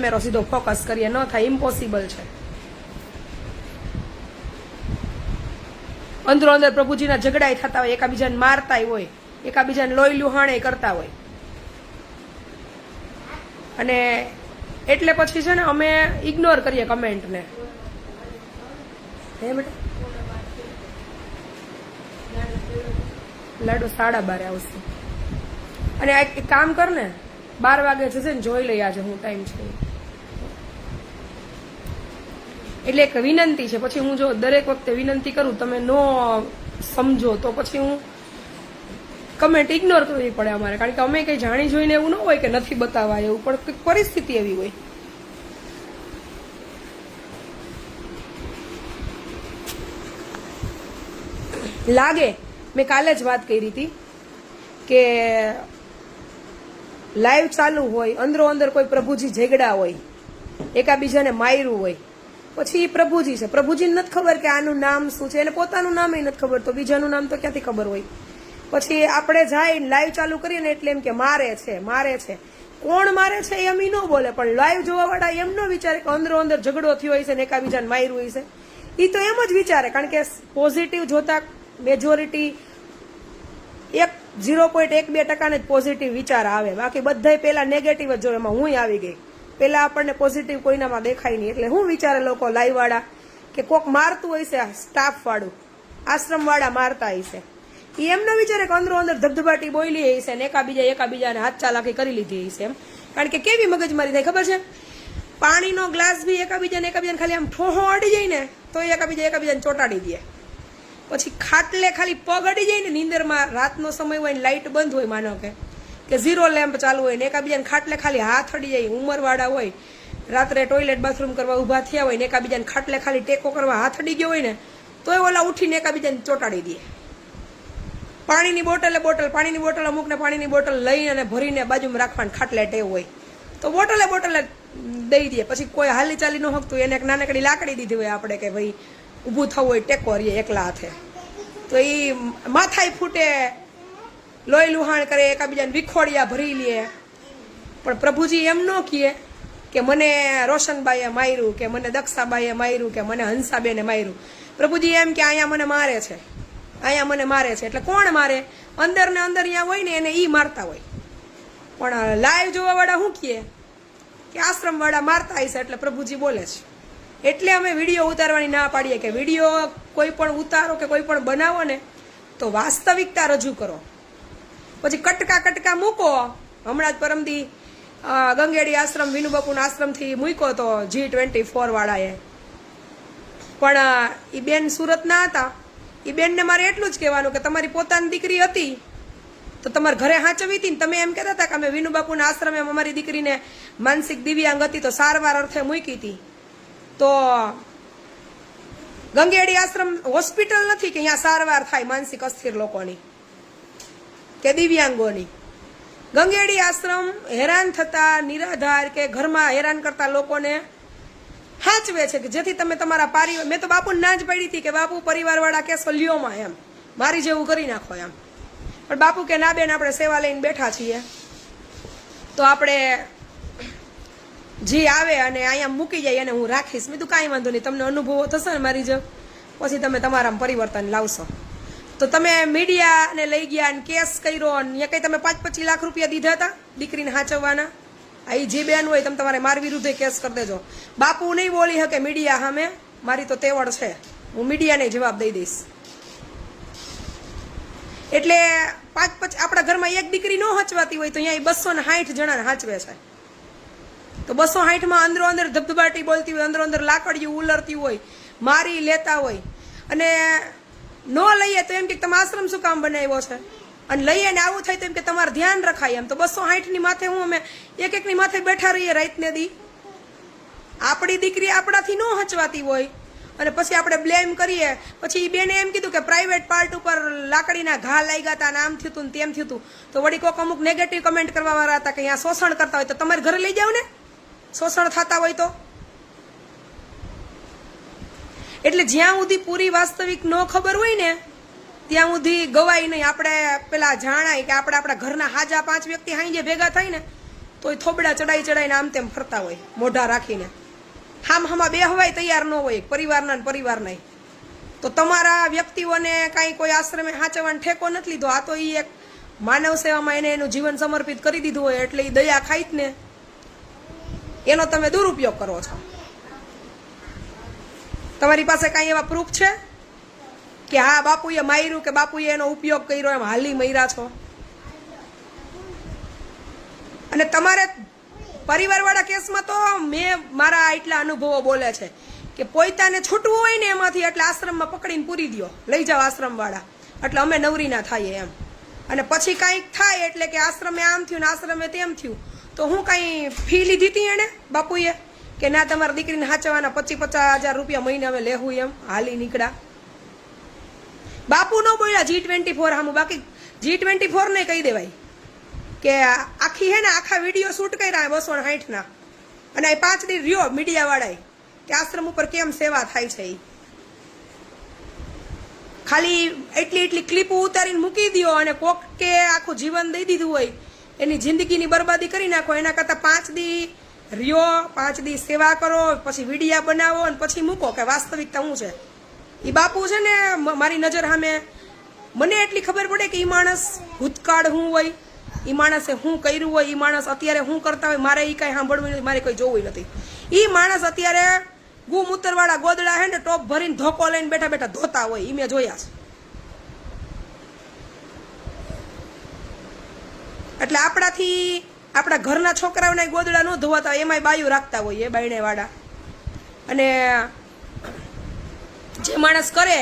કેમેરો સીધો ફોકસ કરીએ, ન થાય, ઇમ્પોસિબલ છે. અંદરો અંદર પ્રભુજીના ઝઘડાય થતા હોય, એકાબીજાને મારતા હોય, એકાબીજાને લોહી લુહાણે કરતા હોય. અને એટલે પછી છે ને અમે ઇગ્નોર કરીએ કમેન્ટને. હે બેટા લાડુ 12:30 આવશે. અને એક કામ કર ને, 12 વાગે જશે ને જોઈ લઈ આજે હું ટાઈમ છે. એટલે એક વિનંતી છે, પછી હું જો દરેક વખતે વિનંતી કરું તમે નો સમજો તો પછી હું કમેન્ટ ઇગ્નોર કરવી પડે અમારે, કારણ કે અમે કઈ જાણી જોઈને એવું ન હોય કે નથી બતાવવા, એવું પણ કંઈક પરિસ્થિતિ એવી હોય. લાગે મેં કાલે જ વાત કરી હતી કે લાઈવ ચાલુ હોય, અંદરો અંદર કોઈ પ્રભુજી ઝઘડા હોય, એકાબીજાને માર્યું હોય, પછી પ્રભુજી છે, પ્રભુજીને નથી ખબર કે આનું નામ શું છે, એને પોતાનું નામ નથી ખબર, તો બીજાનું નામ તો ક્યાંથી ખબર હોય. પછી આપણે જાય લાઈવ ચાલુ કરીએ ને એટલે એમ કે મારે છે. કોણ મારે છે એમ ન બોલે, પણ લાઈવ જોવા વાળા એમ ન વિચારે કે અંદરો અંદર ઝઘડો થયો હોય છે ને એકાબીજાને માર્યું હોય છે. એ તો એમ જ વિચારે, કારણ કે પોઝિટિવ જોતા મેજોરિટી 0.12% જ પોઝિટિવ વિચાર આવે, બાકી બધા પેલા નેગેટિવ જ જોવે. એમાં હું આવી ગઈ, પેલા આપણને પોઝિટિવ કોઈનામાં દેખાય નહીં. એટલે હું વિચારે લોકો લાઈવ વાળા કે કોક મારતું હોય છે, સ્ટાફ વાળું, આશ્રમ વાળા મારતા હોય છે, એ એમ ન વિચારે કે અંદરો અંદર ધબધબાટી બોલી હશે ને એકાબીજાને હાથ ચાલાકી કરી લીધી હશે એમ. કારણ કે કેવી મગજમારી થાય ખબર છે, પાણીનો ગ્લાસ બી એકાબીજાને ખાલી આમ ઠોહો અડી જાય ને તો એકાબીજાને ચોંટાડી દે. પછી ખાટલે ખાલી પગ અડી જાય ને નીંદરમાં, રાતનો સમય હોય ને લાઇટ બંધ હોય, માનો કે 0 લેમ્પ ચાલુ હોય ને એકાબીજાને ખાટલે ખાલી હાથ અડી જાય, ઉંમરવાળા હોય, રાત્રે ટોયલેટ બાથરૂમ કરવા ઊભા થયા હોય ને એકાબીજાને ખાટલે ખાલી ટેકો કરવા હાથ અડી ગયો હોય ને તોય ઓલા ઉઠીને એકાબીજાને ચોંટાડી દે. પાણીની બોટલ અમુકને પાણીની બોટલ લઈ અને ભરીને બાજુમાં રાખવાની ખાટલે ટેવ હોય તો બોટલે દઈ દે. પછી કોઈ હાલી ચાલી ન હકતું એને એક નાનકડી લાકડી દીધી હોય આપણે કે ભાઈ ઊભું થવું હોય, ટેકો રહીએ એકલા હાથે, તો એ માથાય ફૂટે, લોહી લુહાણ કરે, એકાબીજાને વિખોડિયા ભરી લે. પણ પ્રભુજી એમ ન કહે કે મને રોશનબાઈએ માર્યું, કે મને દક્ષાબાઈએ માર્યું, કે મને હંસાબેને માર્યું. પ્રભુજી એમ કે અહીંયા મને મારે છે. એટલે કોણ મારે? અંદર ને અંદર અહીંયા હોય ને એને ઈ મારતા હોય. પણ લાઈવ જોવા વાળા શું કહે કે આશ્રમ વાળા મારતા હશે એટલે પ્રભુજી બોલે છે. એટલે અમે વિડીયો ઉતારવાની ના પાડીએ કે વિડીયો કોઈ પણ ઉતારો કે કોઈ પણ બનાવો ને તો વાસ્તવિકતા રજૂ કરો. પછી કટકા મૂકો. હમણાં જ પરમદી ગંગેડી આશ્રમ વિનુબાપુના આશ્રમથી મૂક્યો તો G24 વાળાએ, પણ એ બેન સુરતના હતા. એ બેનને મારે એટલું જ કહેવાનું કે તમારી પોતાની દીકરી હતી તો તમારે ઘરે હાચવી હતી ને તમે એમ કહેતા હતા કે અમે વિનુબાપુના આશ્રમે અમારી દીકરીને માનસિક દિવ્યાંગ હતી તો સારવાર અર્થે મૂકી હતી. તો ગંગેડી આશ્રમ હોસ્પિટલ નથી કે અહીંયા સારવાર થાય માનસિક અસ્થિર લોકોની કે દિવ્યાંગોની. ગંગેડી આશ્રમ હેરાન થતા નિરાધાર કે ઘરમાં હેરાન કરતા લોકોને હાચવે છે કે જેથી તમે તમારા પરિવાર, મેં તો બાપુને ના જ પડી હતી કે બાપુ પરિવારવાળા કેસો લ્યોમાં એમ મારી જેવું કરી નાખો એમ, પણ બાપુ કે ના બેન આપણે સેવા લઈને બેઠા છીએ તો આપણે જે આવે અને અહીંયા મૂકી જાય એને હું રાખીશ. મેં તો કાંઈ વાંધો નહીં, તમને અનુભવો થશે ને મારી જેમ, પછી તમે તમારામાં પરિવર્તન લાવશો. તો તમે મીડિયાને લઈ ગયા અને કેસ કર્યો અને કંઈ તમે 5-25 લાખ રૂપિયા દીધા હતા દીકરીને હાચવવાના. આ જે બેન હોય તમે તમારે મારી વિરુદ્ધ કેસ કરી દેજો. બાપુ નહીં બોલી શકે મીડિયા સામે, મારી તો તેવડ છે, હું મીડિયાને જવાબ દઈ દઈશ. એટલે 5-5 આપણા ઘરમાં એક દીકરી ન હચવાતી હોય તો અહીંયા 260 જણાને હાચવે છે. તો 260માં અંદરો અંદર ધબધબાટી બોલતી હોય, અંદરો અંદર લાકડીઓ ઉલરતી હોય, મારી લેતા હોય. અને ન લઈએ તો એમ કે તમે આશ્રમ શું કામ બનાવ્યો છે, અને લઈએ ને આવું થાય તો એમ કે તમારે ધ્યાન રખાય એમ. તો 260ની માથે હું અમે એકની માથે બેઠા રહીએ રાતને દી. આપણી દીકરી આપણાથી ન હચવાતી હોય અને પછી આપણે બ્લેમ કરીએ. પછી બેને એમ કીધું કે પ્રાઇવેટ પાર્ટ ઉપર લાકડીના ઘા લાગ્યા હતા ને આમ થયું હતું ને તેમ થયું હતું. તો વળી કોઈક અમુક નેગેટિવ કમેન્ટ કરવા વાળા હતા કે અહીંયા શોષણ કરતા હોય તો તમારે ઘરે લઈ જાવ ને, શોષણ થતા હોય તો. એટલે જ્યાં સુધી પૂરી વાસ્તવિક ન ખબર હોય ને ત્યાં સુધી ગવાય નહીં. આપણે પેલા જાણાય કે આપણે આપણા ઘરના હાજા 5 વ્યક્તિ હાઈ જે ભેગા થાય ને તોય થોબડા ચડાઈ ચડાઈને આમ તેમ ફરતા હોય મોઢા રાખીને, હામાં બે હવાય તૈયાર ન હોય પરિવારના ને પરિવારના. તો તમારા વ્યક્તિઓને કાંઈ કોઈ આશ્રમે હાચવવાનો ઠેકો નથી લીધો. આ તો એ એક માનવ સેવામાં એને એનું જીવન સમર્પિત કરી દીધું હોય એટલે એ દયા ખાઈ જ ને, એનો તમે દુરુપયોગ કરો છો. તમારી પાસે કાંઈ એવા પ્રૂફ છે કે હા બાપુએ માર્યું કે બાપુએ એનો ઉપયોગ કર્યો એમ હાલી મર્યા છો? અને તમારે પરિવારવાળા કેસમાં તો મેં મારા એટલા અનુભવો બોલે છે કે પોતાને છૂટવું હોય ને એમાંથી એટલે આશ્રમમાં પકડીને પૂરી દો, લઈ જાઓ આશ્રમવાળા, એટલે અમે નવરી ના થાય એમ. અને પછી કાંઈક થાય એટલે કે આશ્રમે આમ થયું ને આશ્રમે તેમ થયું, તો હું કાંઈ ફી લીધી હતી એને બાપુએ કે ના તમારી દીકરીને હાચવાના 25,000 રૂપિયા મહિને અમે લેવું એમ? હાલી નીકળ્યા. બાપુ ન બોલ્યા G24 સામું. બાકી G24 ને કહી દેવાય કે આખી હે ને આખા વિડીયો શૂટ કર્યા 260 અને 5 દી રહ્યો મીડિયાવાળાએ કે આશ્રમ ઉપર કેમ સેવા થાય છે. ખાલી એટલી ક્લિપો ઉતારીને મૂકી દો અને કોક કે આખું જીવન દઈ દીધું હોય, એની જિંદગીની બરબાદી કરી નાખો. એના કરતાં 5 દી રહ્યો, 5 દી સેવા કરો, પછી વિડીયા બનાવો અને પછી મૂકો કે વાસ્તવિકતા શું છે. એ બાપુ છે ને મારી નજર સામે મને એટલી ખબર પડે કે એ માણસ ભૂતકાળ શું હોય, એ માણસે શું કર્યું હોય, એ માણસ અત્યારે શું કરતા હોય, મારે એ કાંઈ સાંભળવું નથી, મારે કોઈ જોવું નથી. એ માણસ અત્યારે ગુમૂતરવાળા ગોદડા હે ને ટોપ ભરીને ધોકો લઈને બેઠા બેઠા ધોતા હોય, એ મેં જોયા છે. એટલે આપણાથી આપણા ઘરના છોકરાઓના ગોદડા ન ધોવાતા હોય, એમાંય બાયું રાખતા હોય એ બાયણેવાળા. અને જે માણસ કરે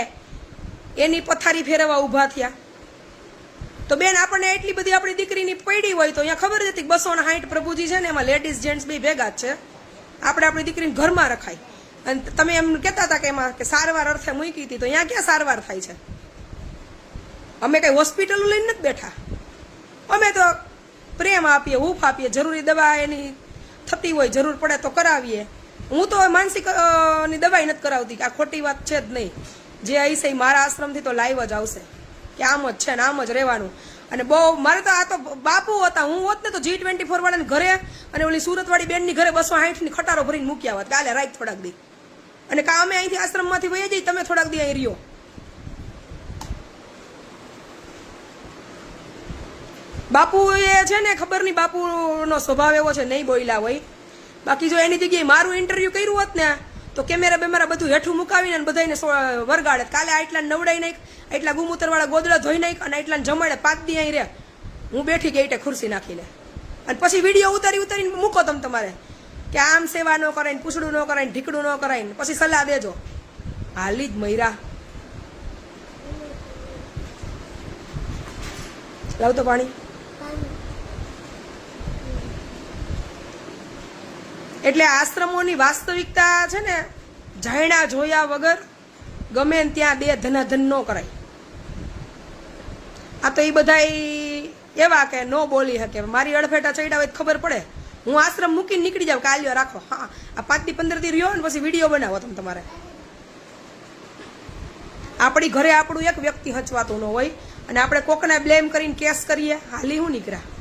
એની પથારી ફેરવવા ઊભા થયા. તો બેન આપણને એટલી બધી આપણી દીકરીની પડી હોય તો અહીંયા ખબર જ હતી 260 પ્રભુજી છે ને એમાં લેડીઝ જેન્ટ્સ બે ભેગા જ છે. આપણે આપણી દીકરીને ઘરમાં રખાય. અને તમે એમ કહેતા હતા કે એમાં કે સારવાર અર્થે મૂકી હતી, તો અહીંયા ક્યાં સારવાર થાય છે? અમે કઈ હોસ્પિટલો લઈને નથી બેઠા. અમે તો પ્રેમ આપીએ, હૂફ આપીએ, જરૂરી દવા એની થતી હોય જરૂર પડે તો કરાવીએ. હું તો માનસિક ની દવાઈ નથી કરાવતી કે આ ખોટી વાત છે જ નહીં. જે હશે મારા આશ્રમથી તો લાઈવ જ આવશે કે આમ જ છે ને આમ જ રહેવાનું. અને બહુ મારે તો આ તો બાપુ હતા, હું હોત ને તો G24 વાળાને ઘરે અને ઓલી સુરતવાળી બેનની ઘરે 260 ખટારો ભરીને મૂક્યા હોત. કાલે રાત થોડાક દી અને કા અમે અહીંથી આશ્રમમાંથી વહી જઈ, તમે થોડાક દી અહીં રહ્યો. બાપુ એ છે ને ખબર નહીં બાપુનો સ્વભાવ એવો છે, નહીં બોલ્યા હોય. બાકી જો એની જગ્યાએ મારું ઇન્ટરવ્યુ કર્યું હોત ને તો કેમેરા બેમેરા બધું હેઠું મુકાવીને બધાને વરગાડે. કાલે આટલા નવડાઈ નાખ, એટલા ગુમૂતરવાળા ગોદડા ધોઈ નાખ અને એટલા જમાડે 5 દી અહીં રહે. હું બેઠી ગઈ ખુરશી નાખીને અને પછી વિડીયો ઉતારીને મૂકો તમે તમારે કે આમ સેવા ન કરાય, પૂછડું ન કરાય, ઢીકડું ન કરાય, પછી સલાહ દેજો. હાલી જ મૈરા લાવ તો પાણી. એટલે આશ્રમોની વાસ્તવિકતા છે ને જાણ્યા જોયા વગર ગમે ને ત્યાં દે ધનાધન ન કરાય. આ તો એ બધા એવા કે ન બોલી શકે. મારી અડફેટા ચડ્યા હોય ખબર પડે, હું આશ્રમ મૂકીને નીકળી જાઉં કાલ્યો રાખો. હા, આ 5 થી 15 દી રહ્યો ને પછી વિડીયો બનાવો તમે તમારે. આપણી ઘરે આપણું એક વ્યક્તિ હચવાતું ન હોય અને આપણે કોકને બ્લેમ કરીને કેસ કરીએ. હાલી હું નીકળ્યા.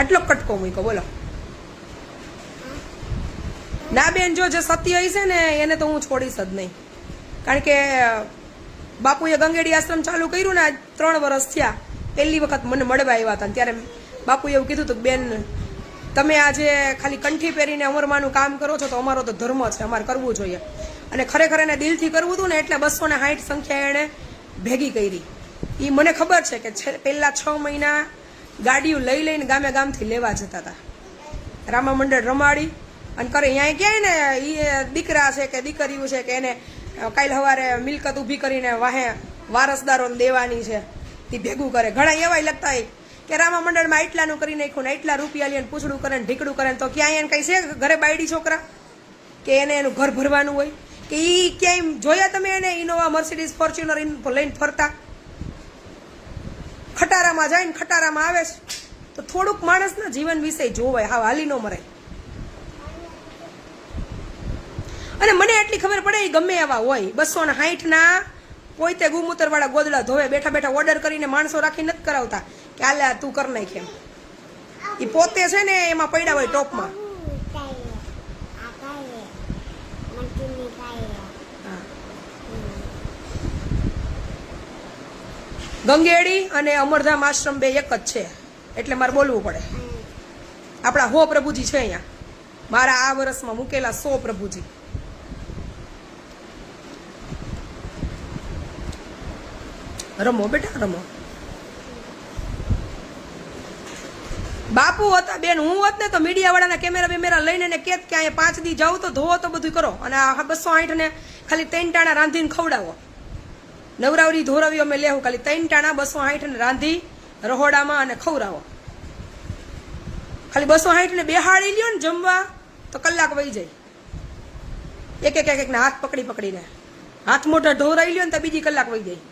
આટલો કટકો મૂકો બોલો. ના બેન, જો જે સત્ય હશે ને એને તો હું છોડીશ જ નહીં. કારણ કે બાપુએ ગંગેડી આશ્રમ ચાલુ કર્યું ને 3 વર્ષ થયા. પહેલી વખત મને મળવા આવ્યા હતા ત્યારે બાપુએ એવું કીધું હતું, બેન તમે આજે ખાલી કંઠી પહેરીને અમરમાનું કામ કરો છો તો અમારો તો ધર્મ છે, અમારે કરવું જોઈએ. અને ખરેખર એને દિલથી કરવું હતું ને એટલે 260 સંખ્યા એણે ભેગી કરી. એ મને ખબર છે કે પહેલા 6 મહિના ગાડીઓ લઈ લઈને ગામે ગામથી લેવા જતા હતા. રામા મંડળ રમાડી અને કરે. અહીંયા ક્યાંય ને એ દીકરા છે કે દીકરીઓ છે કે એને કાલે સવારે મિલકત ઊભી કરીને વાહે વારસદારોને દેવાની છે, તે ભેગું કરે. ઘણા એવા લગતા હોય કે રામા મંડળમાં એટલાનું કરી નાખ્યું ને એટલા રૂપિયા લઈને પૂછડું કરે ને ઢીકડું કરે તો ક્યાંય એને કઈ છે ઘરે બાયડી છોકરા કે એને એનું ઘર ભરવાનું હોય કે એ ક્યાંય જોયા તમે એને ઇનોવા મર્સિડીઝ ફોર્ચ્યુનર લઈને ફરતા? ખટારામાં જાય ને ખટારામાં આવે છે. તો થોડુંક માણસના જીવન વિશે જોવાય, હા હાલી ન મરાય. અને મને એટલી ખબર પડે એ ગમે એવા હોય 260 પોતે ગુમૂતર વાળા ગોદડા ધોવે, બેઠા બેઠા ઓર્ડર કરીને માણસો રાખી નથી કરાવતા કે હાલે આ તું કર નાખ એમ. એ પોતે છે ને એમાં પડ્યા હોય ટોપમાં. ગંગેડી અને અમરધામ આશ્રમ બે એક જ છે, એટલે મારે બોલવું પડે. આપણા 100 પ્રભુજી છે અહીંયા, મારા આ વર્ષમાં મૂકેલા 100 પ્રભુજી. રમો બેટા રમો. બાપુ હતા બેન, હું હોત ને તો મીડિયા વાળાના કેમેરા બેમેરા લઈને ને કેત કે અહીંયા 5 દી જાવ તો ધોવો તો બધું કરો, અને આ 260 ને ખાલી 3 ટાણા રાંધીને ખવડાવો. નવરાવરી ધોરાવી અમે લેવું, ખાલી 3 ટાણા 260 ને રાંધી રહોડામાં અને ખવડાવો. ખાલી 260 ને બેહાડી લ્યો ને જમવા તો કલાક વહી જાય. એક એક ને હાથ પકડી પકડીને હાથ મોઢા ઢોરાઈ લ્યો ને તો બીજી કલાક વહી જાય.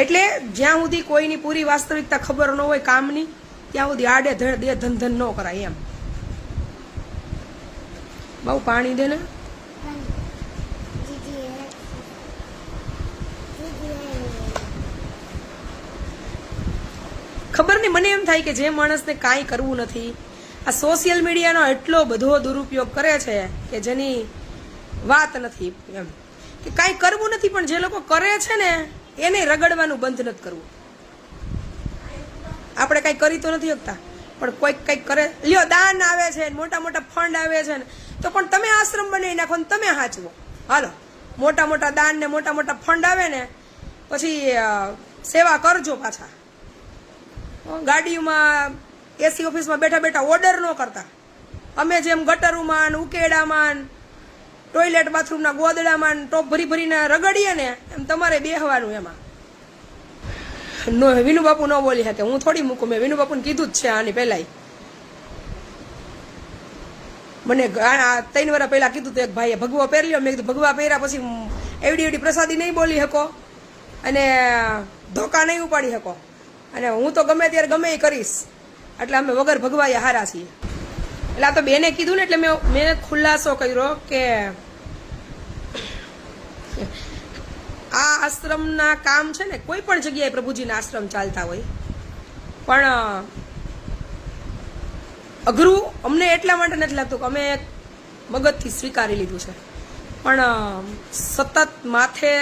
એટલે જ્યાં સુધી કોઈની પૂરી વાસ્તવિકતા ખબર ન હોય કામની, ત્યાં સુધી આડે ધડ દે ધન ન કરાય એમ. બહુ પાણી દે ને. ખબર નહીં, મને એમ થાય કે જે માણસને કાંઈ કરવું નથી, આ સોશિયલ મીડિયાનો એટલો બધો દુરુપયોગ કરે છે કે જેની વાત નથી એમ. કે કાંઈ કરવું નથી, પણ જે લોકો કરે છે ને એને રગડવાનું બંધ નથી કરવું. આપણે કાંઈ કરી તો નથી શકતા, પણ કોઈક કંઈક કરે. લ્યો દાન આવે છે, મોટા મોટા ફંડ આવે છે ને, તો પણ તમે આશ્રમ બનાવી નાખો ને તમે હાચવો. હાલો, મોટા મોટા દાન ને મોટા મોટા ફંડ આવે ને પછી સેવા કરજો પાછા. ગાડીમાં એસી ઓફિસમાં બેઠા બેઠા ઓર્ડર ન કરતા. અમે જેમ ગટરોમાં ઉકેડામાં ટોયલેટ બાથરૂમના ગોદડામાં ટોપ ભરી ભરીને રગડીએ ને એમ તમારે બેહવાનું એમાં. નો વિનુ બાપુ ન બોલી શકે, હું થોડી મૂકું. મેં વિનુ બાપુને કીધું જ છે આની પહેલાં. મને 3 વર્ષ પહેલા કીધું તો એક ભાઈએ ભગવો પહેર્યો. મેં કીધું ભગવા પહેર્યા પછી એવડી પ્રસાદી નહીં બોલી શકો અને ધોકા નહીં ઉપાડી શકો, અને હું તો ગમે ત્યારે ગમે એ કરીશ, એટલે અમે વગર ભગવાએ હારા છીએ. એટલે આ તો બેને કીધું ને એટલે મેં ખુલાસો કર્યો કે આ આશ્રમના કામ છે ને, કોઈ પણ જગ્યાએ પ્રભુજીના આશ્રમ ચાલતા હોય, પણ અઘરું અમને એટલા માટે નથી લાગતું કે અમે મગજથી સ્વીકારી લીધું છે, પણ સતત માથે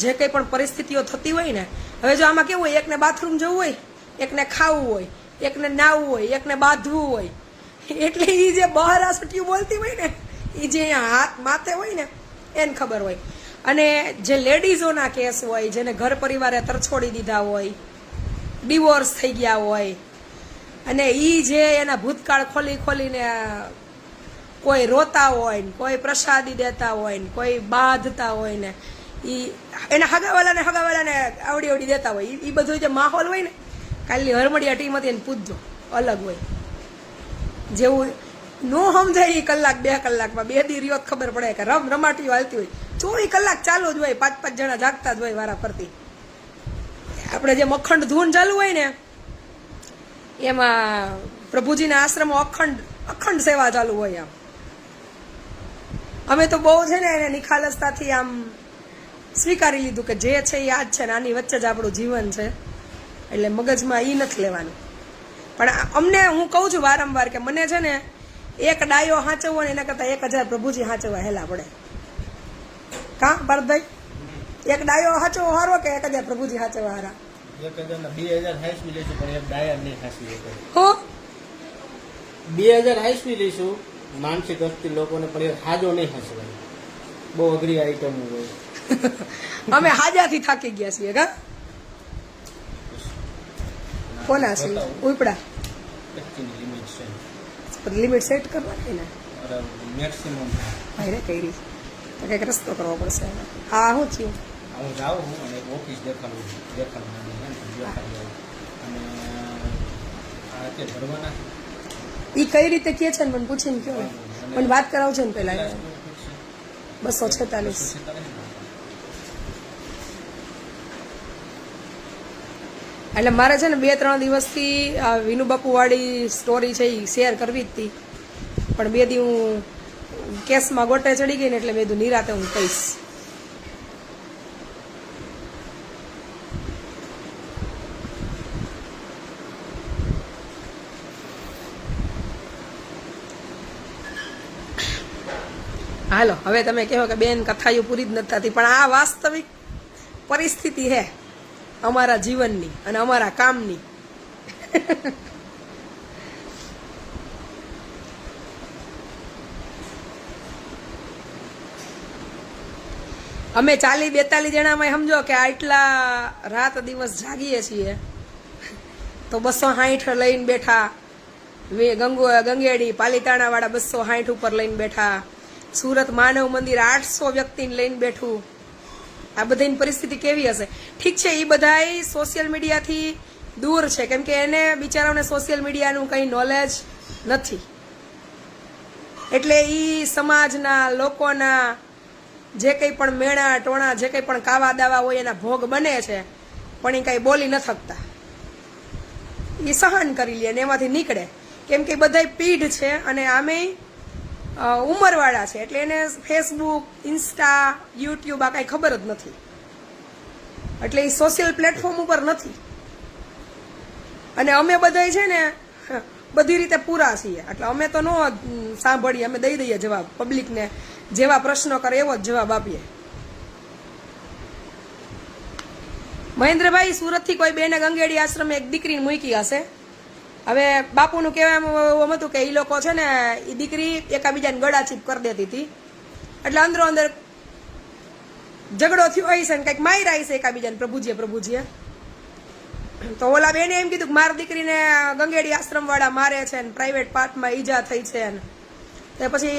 જે કંઈ પણ પરિસ્થિતિઓ થતી હોય ને, હવે જો આમાં કેવું હોય, એકને બાથરૂમ જવું હોય, એકને ખાવું હોય, એકને નાવું હોય, એકને બાંધવું હોય, એટલે એ જે બહાર આ સટિયું બોલતી હોય ને, એ જે હાથ માથે હોય ને એને ખબર હોય. અને જે લેડીઝોના કેસ હોય, જેને ઘર પરિવારે તરછોડી દીધા હોય, ડિવોર્સ થઈ ગયા હોય, અને એ જે એના ભૂતકાળ ખોલી ખોલીને કોઈ રોતા હોય ને, કોઈ પ્રસાદી દેતા હોય ને, કોઈ બાંધતા હોય ને, એના હગાવાલાને આવડી દેતા હોય, એ બધો જે માહોલ હોય ને, કાલની હરમડિયા ટીમ હતી એને પૂછજો, અલગ હોય. જેવું નો સમજાય એ કલાક 2 કલાકમાં 2 દી રહ્યો ખબર પડે કે રમાટીઓ હાલતી હોય. 24 કલાક ચાલુ જ હોય, 5-5 જણા જાગતા જ હોય વારા ફરતી. આપણે જે અખંડ ધૂન ચાલુ હોય ને એમાં પ્રભુજીના આશ્રમો અખંડ સેવા ચાલુ હોય. આમ અમે તો બહુ છે ને એને નિખાલસતાથી આમ સ્વીકારી લીધું કે જે છે એ આ જ છે ને, આની વચ્ચે જ આપણું જીવન છે, એટલે મગજમાં એ નથી લેવાનું. પણ અમને હું કહું છું વારંવાર કે મને છે ને એક ડાયો હાંચવવો ને એના કરતાં 1000 પ્રભુજી હાંચવવા હેલા પડે. કા ભારતભાઈ, એક ડાયો હાંચવો હારો કે 1000 પ્રભુજી હાંચવવા હારા? 2000 હાંસવી લઈશું પણ એક ડાયા નહીં હાંસવી શકે. હો 2000 હાંસવી લઈશું માનસિક અસ્થિર લોકોને, પણ એ હાજો નહીં હાંસવાની. બહુ અઘરી આઈટમ હોય. અમે હાજાથી થાકી ગયા છીએ. કા કોના છે ઉપડા લિમિટ સેટ કરવાની ને મેક્સિમમ ભાઈ રે કઈ રીત તો કંઈક રસ્તો કરવો પડશે. હા હું છું હું જાઉં અને ઓફિસ દેખાડું અને આ તે ભરવાના એ કઈ રીતે કે છે ને મને પૂછીને કયો ને, મને વાત કરાવજો ને પેલા. 246 એટલે મારે છે ને 2-3 દિવસથી આ વિનુ બાપુ વાળી સ્ટોરી છે એ શેર કરવી જ હતી, પણ 2 દી હું કેસમાં ગોટે ચડી ગઈ ને એટલે મેં કીધું નિરાતે હું કહીશ. હાલો હવે તમે કહો કે બેન કથાયું પૂરી જ નથી થતી, પણ આ વાસ્તવિક પરિસ્થિતિ હે અમારા જીવનની અને અમારા કામની. અમે 40-42 જણામાં સમજો કે આટલા રાત દિવસ જાગીએ છીએ તો 260 લઈને બેઠા, ગંગેડી પાલીતાણા વાળા 260 ઉપર લઈને બેઠા, સુરત માનવ મંદિર 800 વ્યક્તિને લઈને બેઠું. આ બધાની પરિસ્થિતિ કેવી હશે? ઠીક છે, એ બધાય સોશિયલ મીડિયાથી દૂર છે, કેમ કે એને બિચારાઓને સોશિયલ મીડિયાનું કંઈ નોલેજ નથી, એટલે એ સમાજના લોકોના જે કંઈ પણ મેણા ટોણા જે કંઈ પણ કાવા દાવા હોય એના ભોગ બને છે, પણ એ કાંઈ બોલી ન શકતા. એ સહન કરી લે અને એમાંથી નીકળે, કેમ કે બધાય પીઢ છે અને આમેય ઉંમરવાળા છે, એટલે એને ફેસબુક, ઇન્સ્ટા, યુટ્યુબ આ કાંઈ ખબર જ નથી, એટલે એ સોશિયલ પ્લેટફોર્મ ઉપર નથી. અને અમે બધાય છે ને બધી રીતે પૂરા છીએ, એટલે અમે તો ન સાંભળીએ, અમે દઈ દઈએ જવાબ. પબ્લિકને જેવા પ્રશ્નો કરે એવો જ જવાબ આપીએ. મહેન્દ્રભાઈ, સુરતથી કોઈ બેને ગંગેડી આશ્રમે એક દીકરીને મૂકી હશે. હવે બાપુનું કહેવામાં એમ હતું કે એ લોકો છે ને એ દીકરી એકાબીજાને ગળાચીપ કરી દેતી હતી, એટલે અંદરો અંદર ઝઘડો થયો હોય છે ને કંઈક માર્યા છે એકાબીજાને પ્રભુજીએ. તો ઓલા બેને એમ કીધું કે મારી દીકરીને ગંગેડી આશ્રમ વાળા મારે છે ને પ્રાઇવેટ પાર્ટમાં ઈજા થઈ છે ને. તો પછી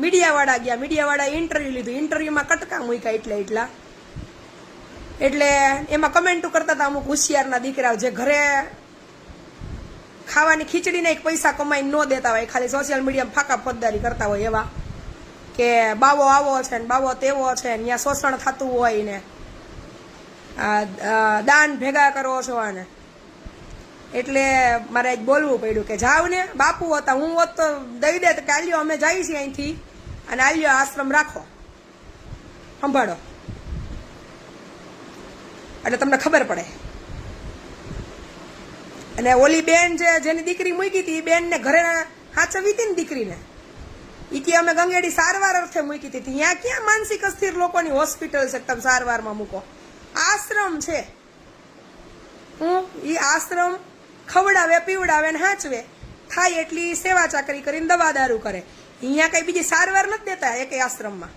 મીડિયાવાળા ગયા, મીડિયાવાળાએ ઇન્ટરવ્યુ લીધું, ઇન્ટરવ્યુમાં કટકા મૂક્યા એટલા. એટલે એમાં કમેન્ટો કરતા હતા અમુક હોશિયારના દીકરાઓ જે ઘરે ખાવાની ખીચડીને એક પૈસા કમાઈને ન દેતા હોય, ખાલી સોશિયલ મીડિયામાં ફાકા ફોજદારી કરતા હોય એવા, કે બાવો આવો છે ને બાવો તેવો છે ને ત્યાં શોષણ થતું હોય ને દાન ભેગા કરો છો આને. એટલે મારે આજ બોલવું પડ્યું કે જાવ ને, બાપુ હતા, હું હોત તો દઈ દે કે આલ્યો અમે જઈએ છીએ અહીંથી અને આલ્યો આશ્રમ રાખો, સંભાળો, એટલે તમને ખબર પડે. અને ઓલી બેન જેની દીકરી મૂકી હતી એ બેન ને ઘરે હાચવી હતી ને દીકરીને, એ કે અમે ગંગેડી સારવાર અર્થે મૂકી હતી. ત્યાં ક્યાં માનસિક અસ્થિર લોકોની હોસ્પિટલ છે તમે સારવારમાં મૂકો? આશ્રમ છે. એ આશ્રમ ખવડાવે પીવડાવે ને હાચવે, થાય એટલી સેવા ચાકરી કરીને દવા દારૂ કરે. અહીંયા કઈ બીજી સારવાર નથી દેતા એક આશ્રમમાં.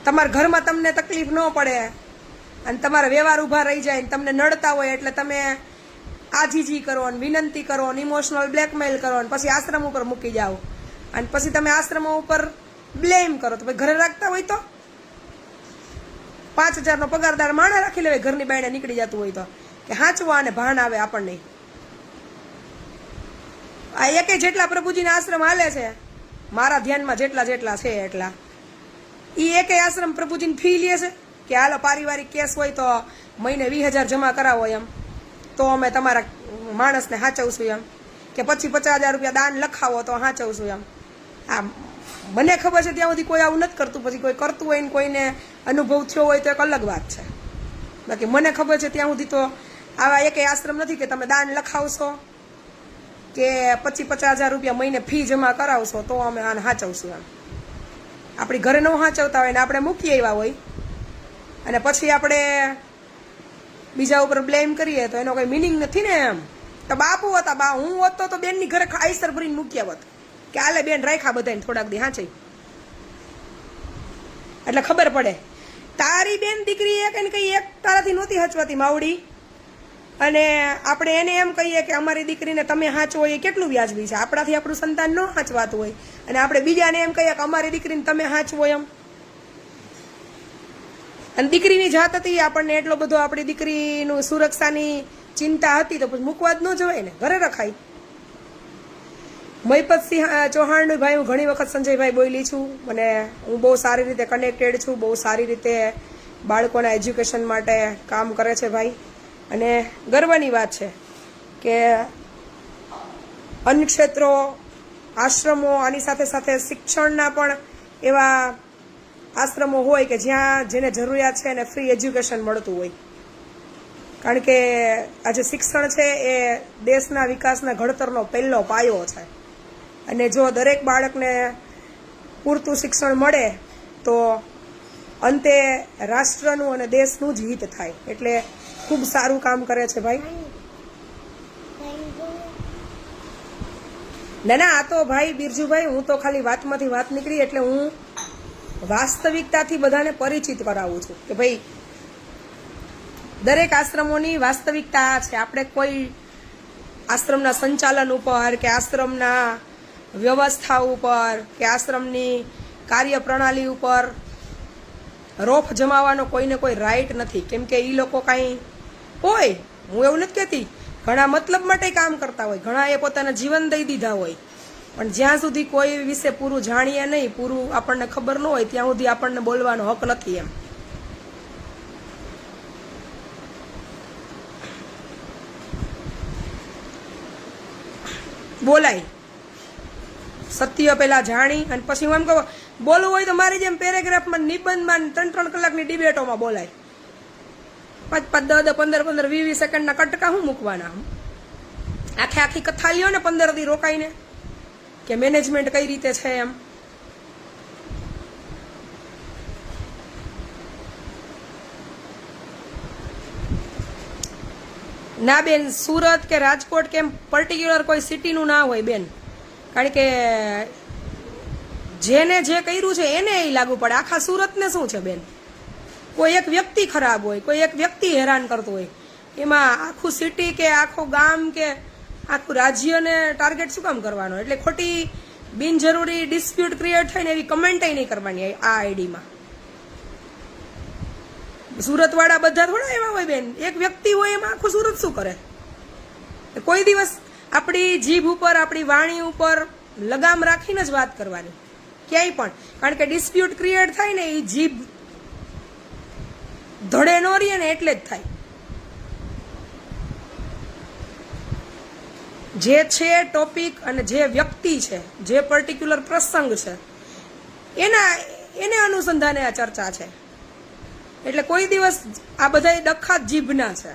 તમારા ઘરમાં તમને તકલીફ ન પડે અને તમારા વ્યવહાર ઊભા રહી જાય ને તમને નડતા હોય એટલે તમે આજીજી કરો ને વિનંતી કરો ને ઇમોશનલ બ્લેકમેલ કરો ને પછી આશ્રમ ઉપર મૂકી જાઓ અને પછી તમે આશ્રમો ઉપર બ્લેમ કરો. તો ભાઈ ઘરે રાખતા હોય તો 5,000 નો પગારદાર માણસ રાખી લેવાય, ઘરની બાયણે નીકળી જતું હોય તો, કે હાંચવા અને ભાન આવે આપણને. આ એકે જેટલા પ્રભુજીના આશ્રમ હાલે છે, મારા ધ્યાનમાં જેટલા છે એટલા, એ એકે આશ્રમ પ્રભુજીને ફી લે છે કે હાલો પારિવારિક કેસ હોય તો મહિને 20,000 જમા કરાવો એમ, તો અમે તમારા માણસને હાચવશું એમ, કે પછી 50,000 રૂપિયા દાન લખાવો તો હાચવશું એમ. આ મને ખબર છે ત્યાં સુધી કોઈ આવું નથી કરતું, પછી કોઈ કરતું હોય ને કોઈને અનુભવ થયો હોય તો એક અલગ વાત છે. બાકી મને ખબર છે ત્યાં સુધી તો આવા એકેય આશ્રમ નથી કે તમે દાન લખાવશો કે પછી 50,000 રૂપિયા મહિને ફી જમા કરાવશો તો અમે આને હાચવશું એમ. આપણી ઘરે ન હાચવતા હોય ને આપણે મૂકી આવ્યા હોય અને પછી આપણે બીજા ઉપર બ્લેમ કરીએ તો એનો કોઈ મિનિંગ નથી ને એમ. તો બાપુ હતા, હું હોત તો બેનની ઘરે આઈસર ભરીને મૂક્યા હોત કે આલે બેન રાખ્યા બધાને થોડાક દી હાચઈ, એટલે ખબર પડે. તારી બેન દીકરી એક એને કઈ એક તારાથી નહોતી હાચવાતી માવડી, અને આપણે એને એમ કહીએ કે અમારી દીકરીને તમે હાચવો એ કેટલું વ્યાજબી છે? આપણાથી આપણું સંતાન ન હાચવાતું હોય અને આપણે બીજાને એમ કહીએ કે અમારી દીકરીને તમે હાચવો એમ. અને દીકરીની જાત હતી, આપણને એટલો બધો આપણી દીકરીનું સુરક્ષાની ચિંતા હતી તો પછી મૂકવા જ ન જવાય ને, ઘરે રખાય. મહિપતસિંહ ચૌહાણનું ભાઈ હું ઘણી વખત સંજયભાઈ બોલી છું, મને હું બહુ સારી રીતે કનેક્ટેડ છું, બહુ સારી રીતે બાળકોના એજ્યુકેશન માટે કામ કરે છે ભાઈ. અને ગર્વની વાત છે કે અન્ય ક્ષેત્રો આશ્રમો, આની સાથે સાથે શિક્ષણના પણ એવા આશ્રમો હોય કે જ્યાં જેને જરૂરિયાત છે એને ફ્રી એજ્યુકેશન મળતું હોય. કારણ કે આજે શિક્ષણ છે એ દેશના વિકાસના ઘડતરનો પહેલો પાયો છે, અને જો દરેક બાળકને પૂરતું શિક્ષણ મળે તો અંતે રાષ્ટ્રનું અને દેશનું જ હિત થાય. એટલે ખૂબ સારું કામ કરે છે ભાઈ. ના, આ તો ભાઈ બિરજુભાઈ, હું તો ખાલી વાતમાંથી વાત નીકળી એટલે હું વાસ્તવિકતાથી બધાને પરિચિત કરાવું છું કે ભાઈ દરેક આશ્રમોની વાસ્તવિકતા છે. આપણે કોઈ આશ્રમના સંચાલન ઉપર કે આશ્રમના વ્યવસ્થા ઉપર કે આશ્રમની કાર્યપ્રણાલી ઉપર રોફ જમાવવાનો કોઈને કોઈ રાઈટ નથી. કેમ કે એ લોકો કાંઈ હોય, હું એવું નથી કહેતી, ઘણા મતલબ માટે કામ કરતા હોય, ઘણા એ પોતાના જીવન દઈ દીધા હોય, પણ જ્યાં સુધી કોઈ વિશે પૂરું જાણીએ નહીં, પૂરું આપણને ખબર ન હોય, ત્યાં સુધી આપણને બોલવાનો હક નથી. એમ બોલાય સત્ય પેલા જાણી અને પછી હું એમ કહું બોલવું હોય તો મારી જેમ પેરેગ્રાફમાં, નિબંધમાં 3-3 કલાકની ડિબેટોમાં બોલાય. 5-5, 10-10, 15-15, 20 સેકન્ડના કટકા હું મૂકવાના? આખી કથા લ્યો ને 15 દી રોકાઈને કે મેનેજમેન્ટ કઈ રીતે છે એમ. ના બેન, સુરત કે રાજકોટ કે પર્ટિક્યુલર કોઈ સિટીનું ના હોય બેન, કારણ કે જેને જે કર્યું છે એને એ લાગુ પડે. આખા સુરતને શું છે બેન? કોઈ એક વ્યક્તિ ખરાબ હોય, કોઈ એક વ્યક્તિ હેરાન કરતું હોય, એમાં આખું સિટી કે આખું ગામ કે આખું રાજ્યને ટાર્ગેટ શું કામ કરવાનો? એટલે ખોટી બિનજરૂરી ડિસ્પ્યુટ ક્રિએટ થાય ને એવી કમેન્ટ નહીં કરવાની આ આઈડીમાં. સુરતવાળા બધા થોડા એવા હોય બેન, એક વ્યક્તિ હોય એમાં આખું સુરત શું કરે? કોઈ દિવસ આપણી જીભ ઉપર, આપણી વાણી ઉપર લગામ રાખીને જ વાત કરવાની ક્યાંય પણ. કારણ કે ડિસ્પ્યુટ ક્રિએટ થાય ને એ જીભ ધડે ન રહીએ ને એટલે જ થાય. જે છે ટોપિક અને જે વ્યક્તિ છે, જે પર્ટિક્યુલર પ્રસંગ છે, એને અનુસંધાને આ ચર્ચા છે. એટલે કોઈ દિવસ આ બધા ડખા જીભના છે.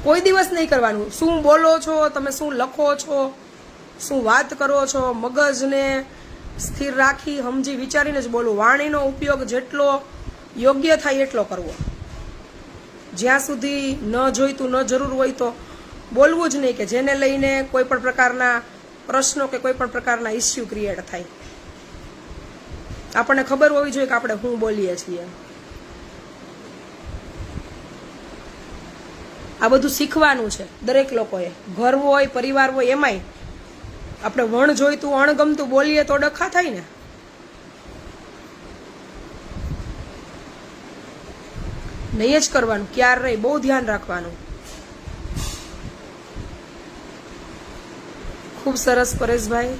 કોઈ દિવસ નહીં કરવાનું. શું બોલો છો તમે, શું લખો છો, શું વાત કરો છો, મગજને સ્થિર રાખી સમજી વિચારીને જ બોલવું. વાણીનો ઉપયોગ જેટલો યોગ્ય થાય એટલો કરવો. જ્યાં સુધી ન જોઈતું, ન જરૂર હોય તો બોલવું જ નહીં કે જેને લઈને કોઈ પણ પ્રકારના પ્રશ્નો કે કોઈ પણ પ્રકારના ઇસ્યુ ક્રિએટ થાય. આપણને ખબર હોવી જોઈએ કે આપણે શું બોલીએ છીએ. આ બધું શીખવાનું છે દરેક લોકોએ. ઘર હોય, પરિવાર હોય, એમાંય આપણે વણ જોઈતું, અણગમતું બોલીએ તો ડખા થાય ને. નહીં જ કરવાનું ક્યારેય. બહુ ધ્યાન રાખવાનું. ખૂબ સરસ પરેશભાઈ.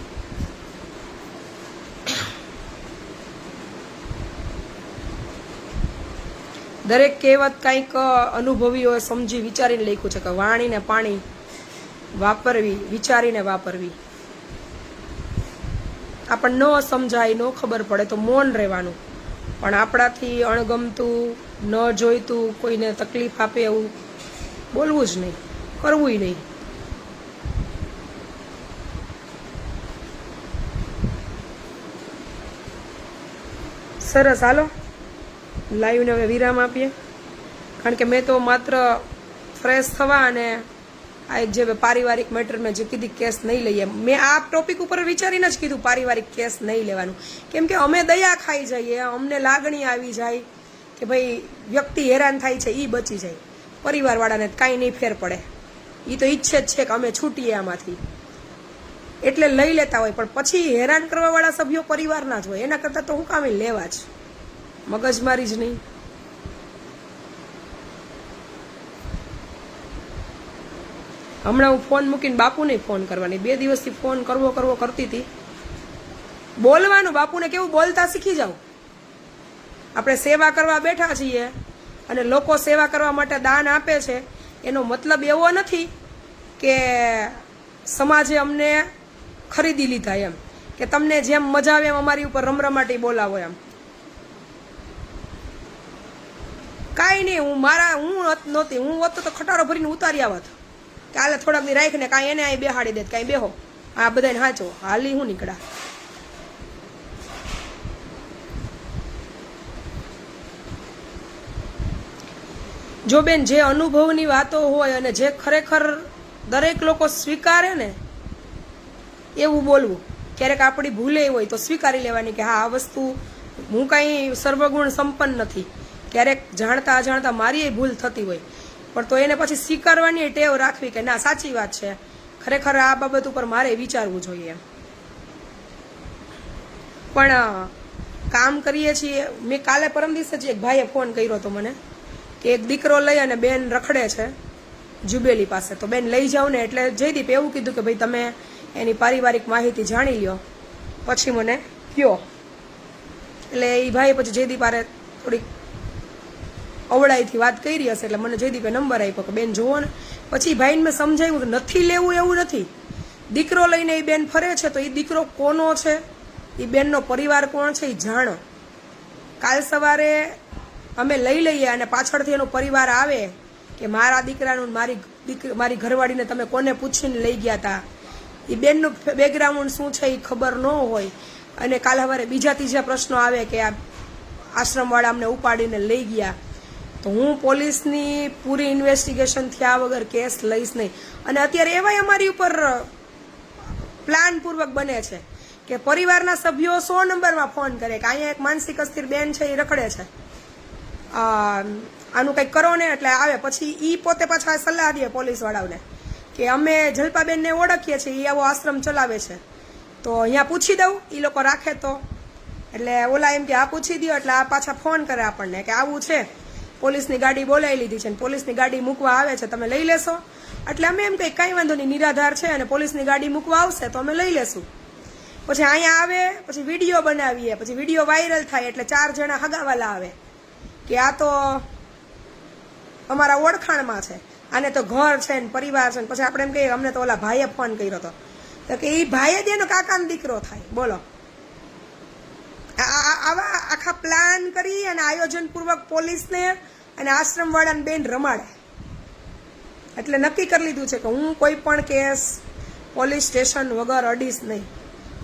દરેક કહેવત કંઈક અનુભવીઓએ સમજી વિચારીને લખ્યું છે કે વાણીને પાણી વાપરવી, વિચારીને વાપરવી. આપણને ન સમજાય, ન ખબર પડે તો મૌન રહેવાનું. પણ આપણાથી અણગમતું, ન જોઈતું, કોઈને તકલીફ આપે એવું બોલવું જ નહીં, કરવું નહીં. સરસ, હાલો લાઈવને હવે વિરામ આપીએ. કારણ કે મેં તો માત્ર ફ્રેશ થવા અને આ એક જે પારિવારિક મેટર મેં જે કીધી કેસ નહીં લઈએ, મેં આ ટોપિક ઉપર વિચારીને જ કીધું પારિવારિક કેસ નહીં લેવાનું. કેમ કે અમે દયા ખાઈ જઈએ, અમને લાગણી આવી જાય કે ભાઈ વ્યક્તિ હેરાન થાય છે એ બચી જાય, પરિવારવાળાને કાંઈ નહીં ફેર પડે. એ તો ઈચ્છે જ છે કે અમે છૂટીએ આમાંથી, એટલે લઈ લેતા હોય. પણ પછી હેરાન કરવાવાળા સભ્યો પરિવારના જ હોય. એના કરતાં તો હું કામે લેવા જ, મગજમારી જ નહીં. હમણાં હું ફોન મૂકીને બાપુને ફોન કરવાની, 2 દિવસથી ફોન કરવો કરતી હતી. બોલવાનું, બાપુને કેવું બોલતા શીખી જાવ. આપણે સેવા કરવા બેઠા છીએ અને લોકો સેવા કરવા માટે દાન આપે છે, એનો મતલબ એવો નથી કે સમાજે અમને ખરીદી લીધા એમ, કે તમને જેમ મજા આવે એમ અમારી ઉપર રમરમાટી બોલાવો એમ. કાંઈ નહીં, હું નહોતી, હું હોત તો ખટારો ભરીને ઉતારી આવત કે હાલે થોડાક દી રાખીને કાંઈ એને અહીં બેહાડી દેત, કાંઈ બેહો આ બધાને હાચો, હાલી હું નીકળા. જો બેન જે અનુભવની વાતો હોય અને જે ખરેખર દરેક લોકો સ્વીકારે ને એવું બોલવું. ક્યારેક આપણી ભૂલે હોય તો સ્વીકારી લેવાની કે હા આ વસ્તુ હું કાંઈ સર્વગુણ સંપન્ન નથી, ક્યારેક જાણતા અજાણતા મારી ભૂલ થતી હોય, પણ તો એને પછી સ્વીકારવાની ટેવ રાખવી કે ના સાચી વાત છે, ખરેખર આ બાબત ઉપર મારે વિચારવું જોઈએ. પણ કામ કરીએ છીએ. મેં કાલે પરમ દિવસે જ એક ભાઈએ ફોન કર્યો હતો મને કે એક દીકરો લઈ અને બેન રખડે છે જુબેલી પાસે, તો બેન લઈ જાવ ને. એટલે જયદીપ એવું કીધું કે ભાઈ તમે એની પારિવારિક માહિતી જાણી લ્યો પછી મને કયો. એટલે એ ભાઈ પછી જયદીપ આરે થોડીક અવળાઈથી વાત કરી હશે એટલે મને જયદીપે નંબર આપ્યો કે બેન જુઓ ને. પછી ભાઈને મેં સમજાવ્યું કે નથી લેવું એવું નથી, દીકરો લઈને એ બેન ફરે છે તો એ દીકરો કોનો છે, એ બેનનો પરિવાર કોણ છે એ જાણો. કાલ સવારે અમે લઈ લઈએ અને પાછળથી એનો પરિવાર આવે કે મારા દીકરાનું મારી ઘરવાળીને તમે કોને પૂછીને લઈ ગયા હતા, એ બેનનું બેકગ્રાઉન્ડ શું છે એ ખબર ન હોય, અને કાલ સવારે બીજા ત્રીજા પ્રશ્નો આવે કે આ આશ્રમવાળા અમને ઉપાડીને લઈ ગયા, તો હું પોલીસની પૂરી ઇન્વેસ્ટિગેશન થયા વગર કેસ લઈશ નહીં. અને અત્યારે એવાય અમારી ઉપર પ્લાનપૂર્વક બને છે કે પરિવારના સભ્યો 100 નંબરમાં ફોન કરે કે અહીંયા એક માનસિક અસ્થિર બેન છે એ રખડે છે, આનું કંઈક કરો ને. એટલે આવે પછી એ પોતે પાછા સલાહ દે પોલીસવાળાઓને કે અમે જલપાબેનને ઓળખીએ છીએ, એ આવો આશ્રમ ચલાવે છે, તો અહીંયા પૂછી દઉં એ લોકો રાખે તો. એટલે ઓલા એમ કે આ પૂછી દો, એટલે આ પાછા ફોન કરે આપણને કે આવું છે, પોલીસની ગાડી બોલાવી લીધી છે, પોલીસની ગાડી મૂકવા આવે છે, તમે લઈ લેશો. એટલે અમે એમ કંઈ કાંઈ વાંધો નહીં, નિરાધાર છે અને પોલીસની ગાડી મૂકવા આવશે તો અમે લઈ લેશું. પછી અહીંયા આવે, પછી વિડીયો બનાવીએ, પછી વિડીયો વાયરલ થાય એટલે 4 જણા હગાવાલા આવે કે આ તો અમારા ઓળખાણમાં છે, આને તો ઘર છે ને પરિવાર છે ને. પછી આપણે એમ કહીએ અમને તો ઓલા ભાઈએ ફોન કર્યો હતો, તો કે એ ભાઈએ જ એનો કાકાનો દીકરો થાય. બોલો, આવા આખા પ્લાન કરી અને આયોજનપૂર્વક પોલીસને અને આશ્રમવાળાને બેન રમાડે. એટલે નક્કી કરી લીધું છે કે હું કોઈ પણ કેસ પોલીસ સ્ટેશન વગર અડીશ નહીં.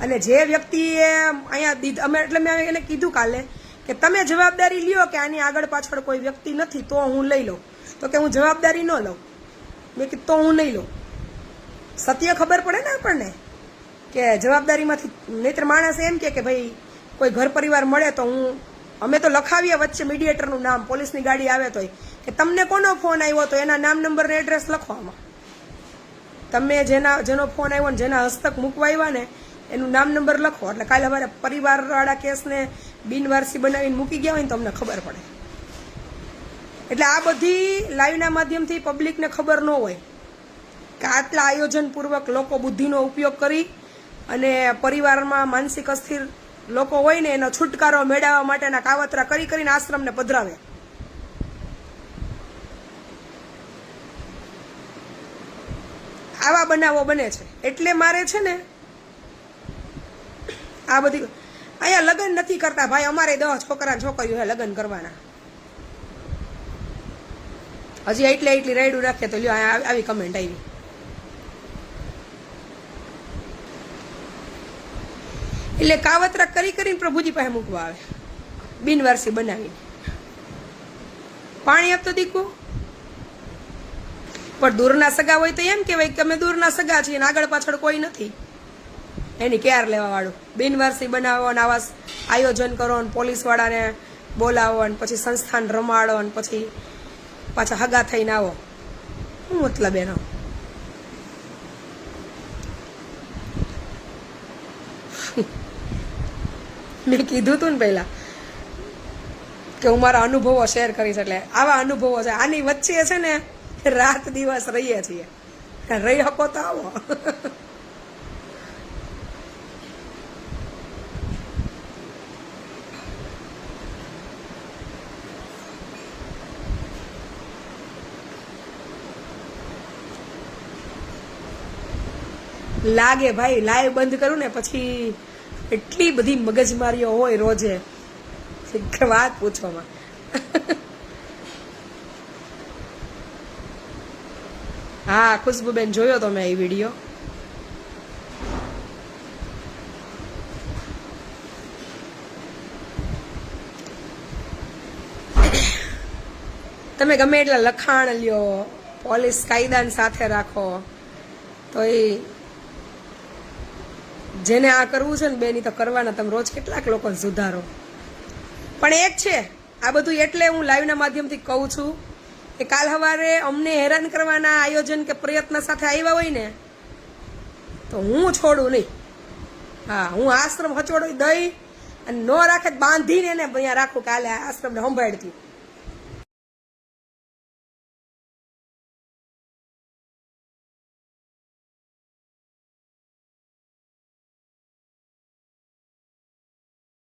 અને જે વ્યક્તિએ અહીંયા અમે એટલે મેં એને કીધું કાલે કે તમે જવાબદારી લ્યો કે આની આગળ પાછળ કોઈ વ્યક્તિ નથી તો હું લઈ લઉં, તો કે હું જવાબદારી ન લઉં. મેં કીધું તો હું નહીં લઉં. સત્ય ખબર પડે ને આપણને કે જવાબદારીમાંથી. નહીતર માણસ એમ કે ભાઈ કોઈ ઘર પરિવાર મળે તો અમે તો લખાવીએ વચ્ચે મીડિયેટરનું નામ, પોલીસની ગાડી આવે તોય કે તમને કોનો ફોન આવ્યો તો એના નામ નંબર ને એડ્રેસ લખવામાં. તમે જેનો ફોન આવ્યો ને જેના હસ્તક મૂકવા આવ્યા ને એનું નામ નંબર લખો, એટલે કાલે અમારે પરિવારવાળા કેસને બિનવારસી બનાવીને મૂકી ગયા હોય ને તો અમને ખબર પડે. એટલે આ બધી લાઈવના માધ્યમથી પબ્લિકને ખબર ન હોય કે આટલા આયોજનપૂર્વક લોકો બુદ્ધિનો ઉપયોગ કરી અને પરિવારમાં માનસિક અસ્થિર લોકો હોય ને એનો છુટકારો મેળવવા માટેના કાવતરા કરીને આશ્રમને પધરાવે. આવા બનાવો બને છે. એટલે મારે છે ને આ બધી અહીંયા લગ્ન નથી કરતા ભાઈ, અમારે 10 છોકરા છોકરીઓ હે લગ્ન કરવાના. હજી એટલી રાયડું રાખે તો લ્યો આવી કમેન્ટ આવી. એટલે કાવતરા કરીને પ્રભુજી પાસે મૂકવા આવે, બિનવારસી બનાવીને. પાણી આપતો દીકુ પણ દૂરના સગા હોય તો એમ કહેવાય કે અમે દૂરના સગા છીએ, આગળ પાછળ કોઈ નથી, એની કેર લેવા વાળું. બિનવારસી બનાવો ને આવા આયોજન કરો ને પોલીસવાળાને બોલાવો ને પછી સંસ્થાન રમાડો ને પછી પાછા હગા થઈને આવો, શું મતલબ એનો? મેં કીધું તું ને પહેલા કે હું મારા અનુભવો શેર કરીશ, એટલે આવા અનુભવો છે. આની વચ્ચે છે ને રાત દિવસ રહીએ છીએ, રહી શકો તો આવો. લાગે ભાઈ, લાઈવ બંધ કરું ને પછી એટલી બધી મગજમારીઓ હોય રોજે કે વાત પૂછવામાં. હા ખુશ્બુબેન, જોયો તો મેં એ વિડીયો. તમે ગમે એટલા લખાણ લ્યો, પોલીસ કાયદાની સાથે રાખો, તો એ જેને આ કરવું છે ને બેની તો કરવાના. તમે રોજ કેટલાક લોકોને સુધારો. પણ એક છે, આ બધું એટલે હું લાઈવના માધ્યમથી કહું છું કે કાલ સવારે અમને હેરાન કરવાના આયોજન કે પ્રયત્ન સાથે આવ્યા હોય ને તો હું છોડું નહીં. હા, હું આશ્રમ હચોડી દઈ અને ન રાખે બાંધીને એને અહીંયા રાખું, કાલે આશ્રમને સંભાળતી.